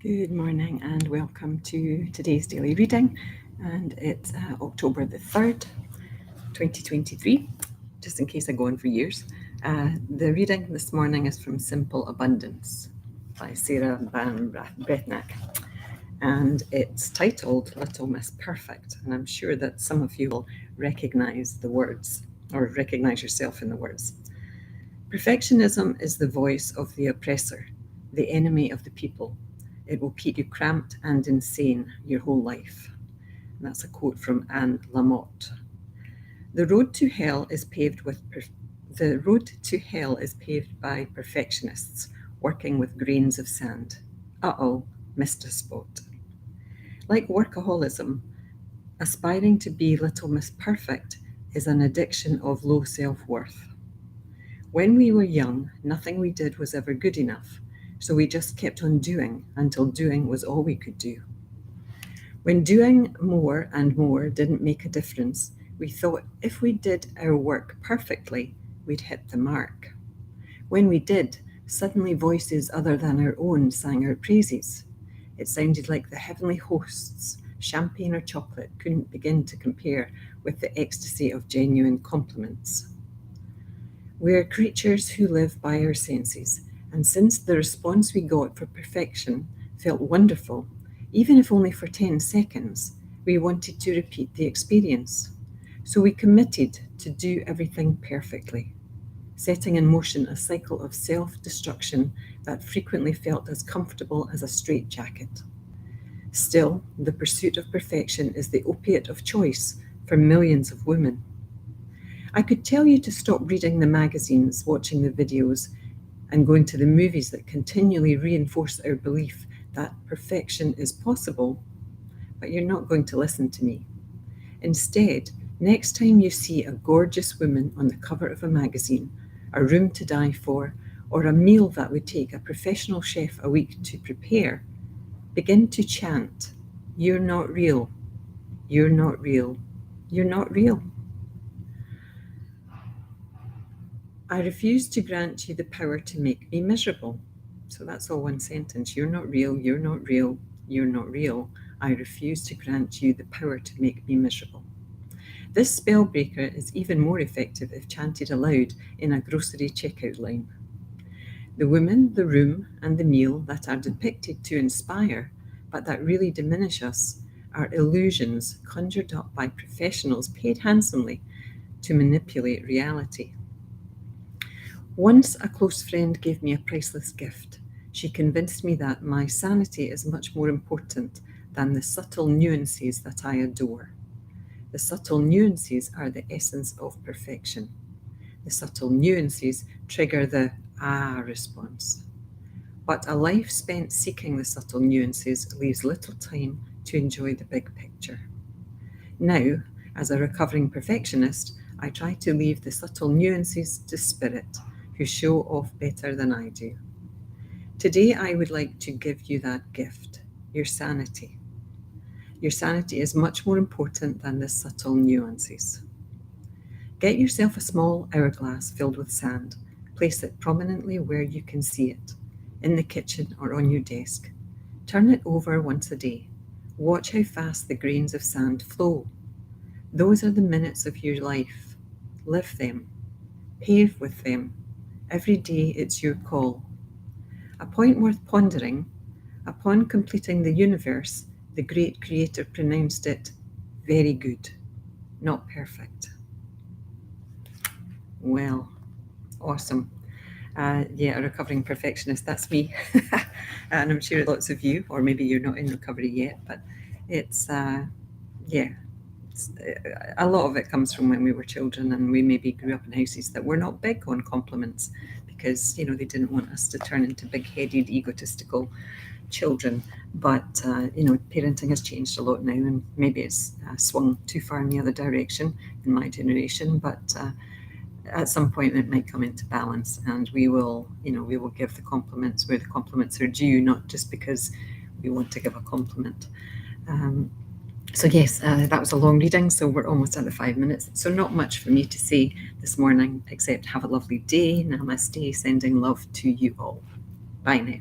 Good morning and welcome to today's daily reading, and it's October the 3rd, 2023, just in case I go on for years. The reading this morning is from Simple Abundance by Ban Breathnach, and it's titled Little Miss Perfect, and I'm sure that some of you will recognise the words or recognise yourself in the words. Perfectionism is the voice of the oppressor, the enemy of the people. It will keep you cramped and insane your whole life. And that's a quote from Anne Lamott. The road to hell is paved by perfectionists working with grains of sand. Missed a spot. Like workaholism, aspiring to be Little Miss Perfect is an addiction of low self-worth. When we were young, nothing we did was ever good enough, so we just kept on doing until doing was all we could do. When doing more and more didn't make a difference, we thought if we did our work perfectly, we'd hit the mark. When we did, suddenly voices other than our own sang our praises. It sounded like the heavenly hosts. Champagne or chocolate couldn't begin to compare with the ecstasy of genuine compliments. We're creatures who live by our senses, and since the response we got for perfection felt wonderful, even if only for 10 seconds, we wanted to repeat the experience. So we committed to do everything perfectly, setting in motion a cycle of self-destruction that frequently felt as comfortable as a straitjacket. Still, the pursuit of perfection is the opiate of choice for millions of women. I could tell you to stop reading the magazines, watching the videos, and going to the movies that continually reinforce our belief that perfection is possible, but you're not going to listen to me. Instead, next time you see a gorgeous woman on the cover of a magazine, a room to die for, or a meal that would take a professional chef a week to prepare, begin to chant, "You're not real, you're not real, you're not real." I refuse to grant you the power to make me miserable. So that's all one sentence. You're not real, you're not real, you're not real. I refuse to grant you the power to make me miserable. This spell breaker is even more effective if chanted aloud in a grocery checkout line. The woman, the room, and the meal that are depicted to inspire, but that really diminish us, are illusions conjured up by professionals paid handsomely to manipulate reality. Once a close friend gave me a priceless gift. She convinced me that my sanity is much more important than the subtle nuances that I adore. The subtle nuances are the essence of perfection. The subtle nuances trigger the "ah" response. But a life spent seeking the subtle nuances leaves little time to enjoy the big picture. Now, as a recovering perfectionist, I try to leave the subtle nuances to spirit, who show off better than I do. Today, I would like to give you that gift, your sanity. Your sanity is much more important than the subtle nuances. Get yourself a small hourglass filled with sand. Place it prominently where you can see it, in the kitchen or on your desk. Turn it over once a day. Watch how fast the grains of sand flow. Those are the minutes of your life. Live them. Pave with them. Every day it's your call. A point worth pondering: upon completing the universe, the great creator pronounced it very good, not perfect. Well, awesome. A recovering perfectionist, that's me. And I'm sure lots of you, or maybe you're not in recovery yet, but it's, a lot of it comes from when we were children and we maybe grew up in houses that were not big on compliments because, they didn't want us to turn into big-headed, egotistical children. But, parenting has changed a lot now, and maybe it's swung too far in the other direction in my generation, but at some point it might come into balance, and we will give the compliments where the compliments are due, not just because we want to give a compliment. So yes, that was a long reading, so we're almost at the 5 minutes. So not much for me to say this morning, except have a lovely day. Namaste, sending love to you all. Bye now.